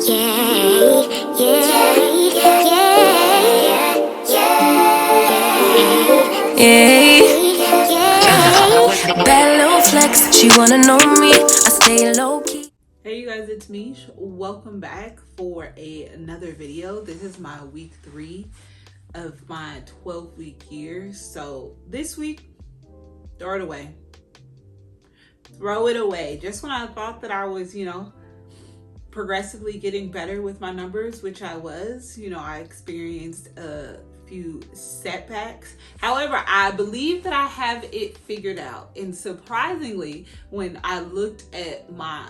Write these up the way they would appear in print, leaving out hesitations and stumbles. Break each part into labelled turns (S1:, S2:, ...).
S1: Bad little flex, she wanna know me. I stay low key.
S2: Hey you guys, it's Mish. Welcome back for another video. This is my week 3 of my 12-week year. So this week, throw it away. Throw it away. Just when I thought that I was, progressively getting better with my numbers, which I was, I experienced a few setbacks. However, I believe that I have it figured out. And surprisingly, when I looked at my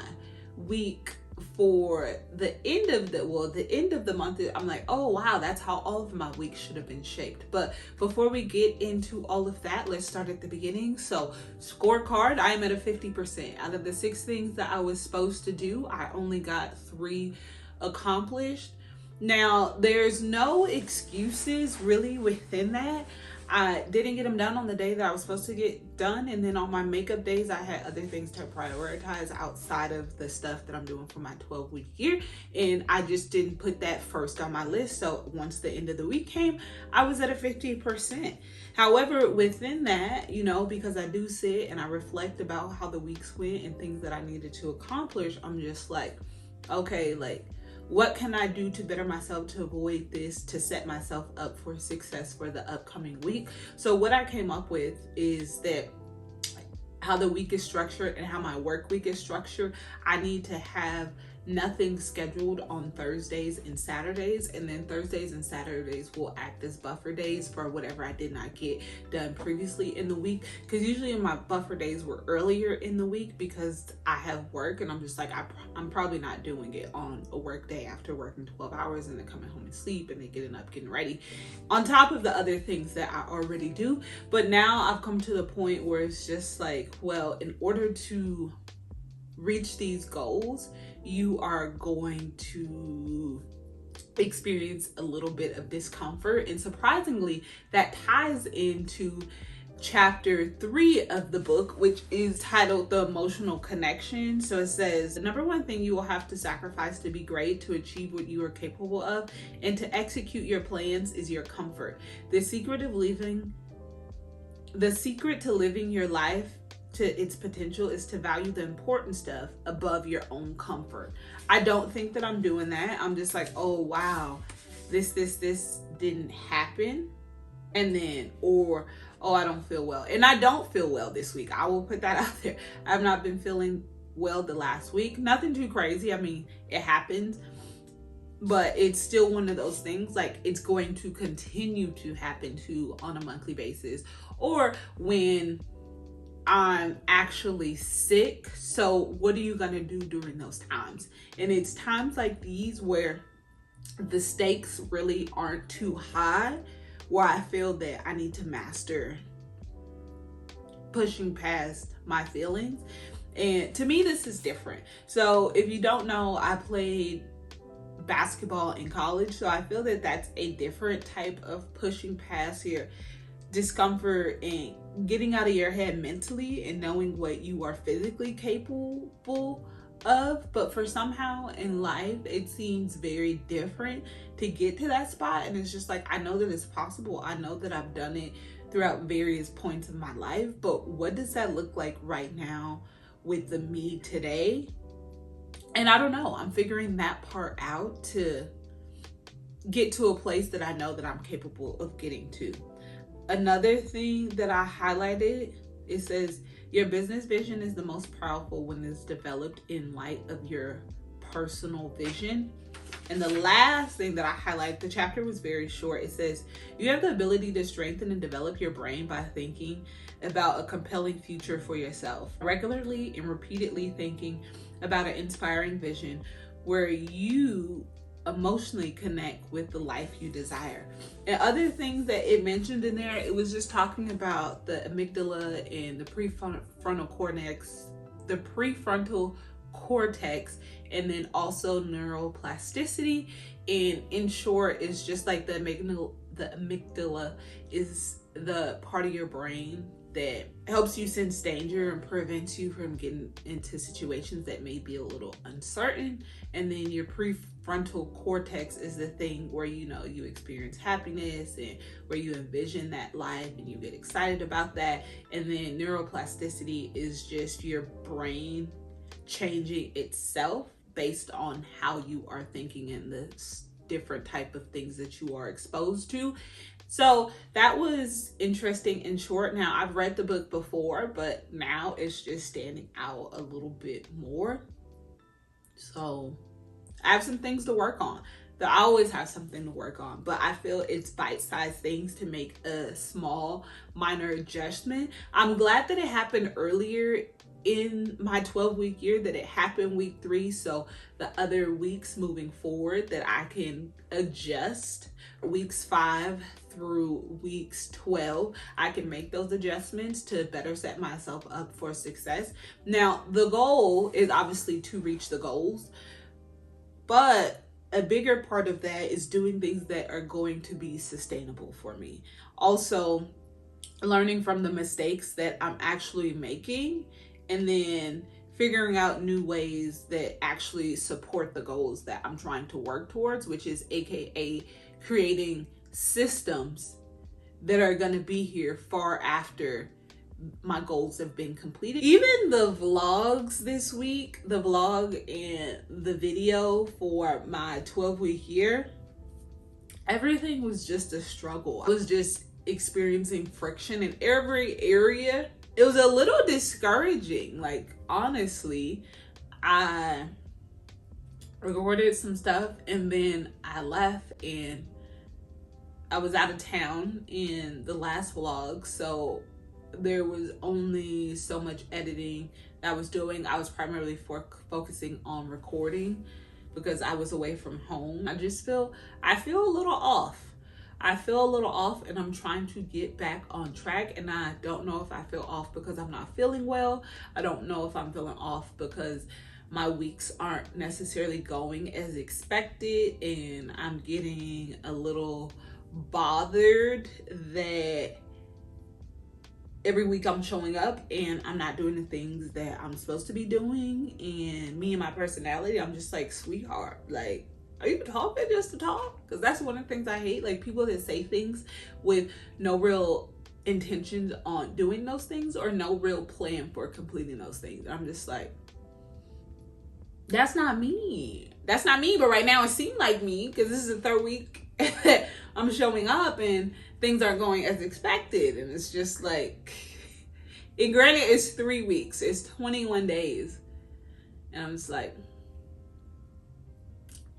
S2: week for the end of the month, I'm like, oh wow, that's how all of my weeks should have been shaped. But before we get into all of that, let's start at the beginning. So scorecard, I am at a 50%. Out of the 6 things that I was supposed to do, I only got 3 accomplished. Now, there's no excuses really within that. I didn't get them done on the day that I was supposed to get done. And then on my makeup days, I had other things to prioritize outside of the stuff that I'm doing for my 12-week year. And I just didn't put that first on my list. So once the end of the week came, I was at a 50%. However, within that, because I do sit and I reflect about how the weeks went and things that I needed to accomplish, I'm just like, okay, what can I do to better myself to avoid this, to set myself up for success for the upcoming week? So what I came up with is that how the week is structured and how my work week is structured, I need to have nothing scheduled on Thursdays and Saturdays, and then Thursdays and Saturdays will act as buffer days for whatever I did not get done previously in the week. Because usually my buffer days were earlier in the week because I have work and I'm just like, I'm probably not doing it on a work day after working 12 hours and then coming home and sleep and then getting up, getting ready, on top of the other things that I already do. But now I've come to the point where it's just like, well, in order to reach these goals, you are going to experience a little bit of discomfort. And surprisingly, that ties into chapter 3 of the book, which is titled The Emotional Connection. So it says, the number one thing you will have to sacrifice to be great, to achieve what you are capable of, and to execute your plans is your comfort. The secret to living your life to its potential is to value the important stuff above your own comfort. I don't think that I'm doing that. I'm just like, oh wow, this didn't happen. And then, or, oh, I don't feel well. And I don't feel well this week. I will put that out there. I've not been feeling well the last week. Nothing too crazy. I mean, it happens. But it's still one of those things, like it's going to continue to happen too on a monthly basis. Or when I'm actually sick. So what are you gonna do during those times? And it's times like these where the stakes really aren't too high, where I feel that I need to master pushing past my feelings. And to me, this is different. So if you don't know, I played basketball in college. So I feel that that's a different type of pushing past your discomfort and getting out of your head mentally and knowing what you are physically capable of. But for somehow in life, it seems very different to get to that spot. And it's just like, I know that it's possible. I know that I've done it throughout various points of my life. But what does that look like right now with the me today? And I don't know. I'm figuring that part out to get to a place that I know that I'm capable of getting to. Another thing that I highlighted, it says, your business vision is the most powerful when it's developed in light of your personal vision. And the last thing that I highlighted, the chapter was very short. It says, you have the ability to strengthen and develop your brain by thinking about a compelling future for yourself. Regularly and repeatedly thinking about an inspiring vision where you emotionally connect with the life you desire. And other things that it mentioned in there, it was just talking about the amygdala and the prefrontal cortex, and then also neuroplasticity. And in short, it's just like the amygdala is the part of your brain that helps you sense danger and prevents you from getting into situations that may be a little uncertain. And then your prefrontal cortex is the thing where, you know, you experience happiness and where you envision that life and you get excited about that. And then neuroplasticity is just your brain changing itself based on how you are thinking and the different type of things that you are exposed to. So that was interesting and short. Now, I've read the book before, but now it's just standing out a little bit more. So I have some things to work on. I always have something to work on, but I feel it's bite-sized things to make a small, minor adjustment. I'm glad that it happened earlier in my 12-week year, that it happened week 3, so the other weeks moving forward that I can adjust. Weeks 5 through weeks 12, I can make those adjustments to better set myself up for success. Now, the goal is obviously to reach the goals, but a bigger part of that is doing things that are going to be sustainable for me. Also, learning from the mistakes that I'm actually making, and then figuring out new ways that actually support the goals that I'm trying to work towards, which is AKA creating systems that are going to be here far after my goals have been completed. Even the vlogs this week, the vlog and the video for my 12-week year, everything was just a struggle. I was just experiencing friction in every area. It was a little discouraging. Like, honestly, I recorded some stuff and then I left, and I was out of town in the last vlog, so there was only so much editing that I was doing. I was primarily focusing on recording because I was away from home. I feel a little off. I feel a little off, and I'm trying to get back on track. And I don't know if I feel off because I'm not feeling well. I don't know if I'm feeling off because my weeks aren't necessarily going as expected, and I'm getting a little bothered that every week I'm showing up and I'm not doing the things that I'm supposed to be doing. And me and my personality, I'm just like, sweetheart, like, are you talking just to talk? Because that's one of the things I hate, like people that say things with no real intentions on doing those things or no real plan for completing those things. I'm just like, that's not me. That's not me. But right now it seemed like me because this is the 3rd week I'm showing up and things aren't going as expected. And it's just like, and granted, it's 3 weeks, it's 21 days. And I'm just like,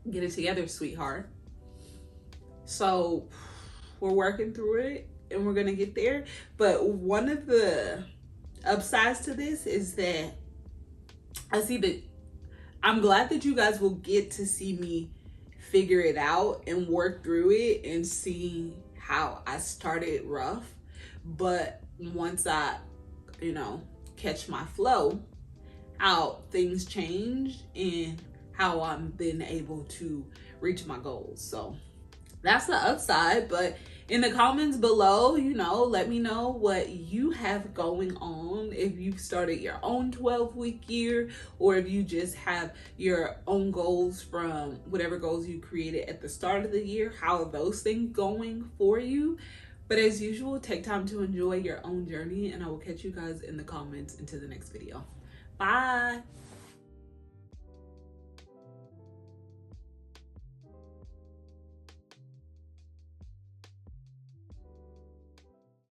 S2: get it together, sweetheart. So we're working through it and we're gonna get there. But one of the upsides to this is that I see that I'm glad that you guys will get to see me figure it out and work through it and see how I started rough. But once I, catch my flow, how things change and how I'm then able to reach my goals. So that's the upside. But in the comments below, let me know what you have going on. If you've started your own 12-week year, or if you just have your own goals from whatever goals you created at the start of the year, how are those things going for you? But as usual, take time to enjoy your own journey, and I will catch you guys in the comments into the next video. Bye.